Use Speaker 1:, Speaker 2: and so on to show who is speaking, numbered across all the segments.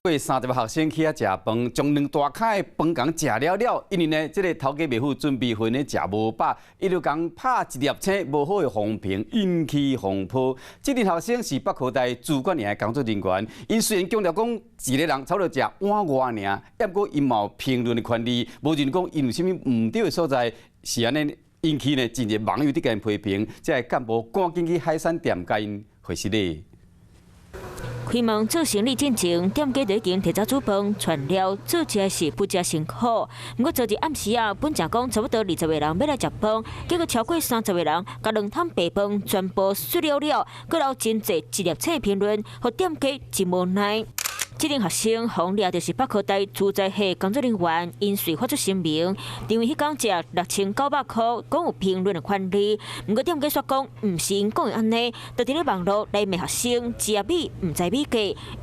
Speaker 1: 过30个学生去遐食饭，将2大卡的饭糠食了，因为呢，这个头家妹夫准备回呢食无饱，伊就讲拍一粒青无好的风评，引起风波。这名学生是北科大主管营的工作人员，因虽然强调讲一个人差不多食碗外尔，也不过因嘛有评论的权利，无认讲因有啥物唔对的所在，是安尼引起呢真侪网友伫间批评，这个干部赶紧去海鲜店甲因回失礼。
Speaker 2: 开门做生意进前，店家就已经提早煮饭传料，做食是不加辛苦。不过昨日暗时啊，本正讲差不多20个人要来食饭，结果超过30个人，甲2摊白饭全部碎了，阁有真侪一粒菜评论，互店家真无奈。 这名学生黄掠就是北科大住宅系工作人员，因随发出声明，认为迄天食6900块，讲有评论的权利。不过店家说讲，唔是因讲的安尼，就伫咧网络来骂学生食米唔知米价，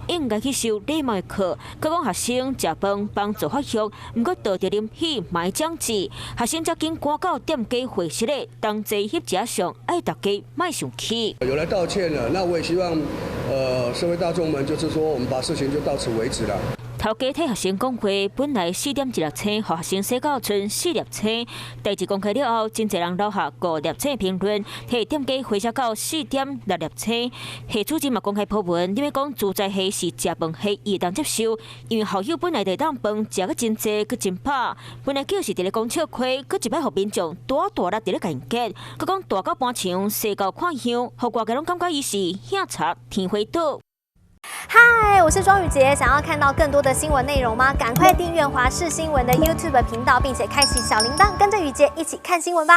Speaker 2: 应该去受礼貌的课。佮讲学生食饭帮助发育，不过倒着啉喜买奖治，学生则紧赶到店家会室咧，同齐翕食上，爱大家莫生气。
Speaker 3: 有来道歉了，那我也希望，社会大众们就是说，我们把事情就到此为止了。
Speaker 2: 头家替学生讲话，本来4点1粒青，互学生洗到剩4粒青。代志公开了后，真侪人留下5粒青评论，替店家回写到4点6粒青。系主任嘛公开破文，因为讲住宅系是食饭系伊当接受，因为校友本来地当饭食个真济，佮真饱。本来就是伫咧讲笑亏，佮一摆互民众大力伫咧间结，佮讲大到搬墙，细到看香，互外界拢感觉伊是遐贼天花倒。
Speaker 4: 嗨，我是庄宇杰。想要看到更多的新闻内容吗？赶快订阅华视新闻的 YouTube 频道，并且开启小铃铛，跟着宇杰一起看新闻吧。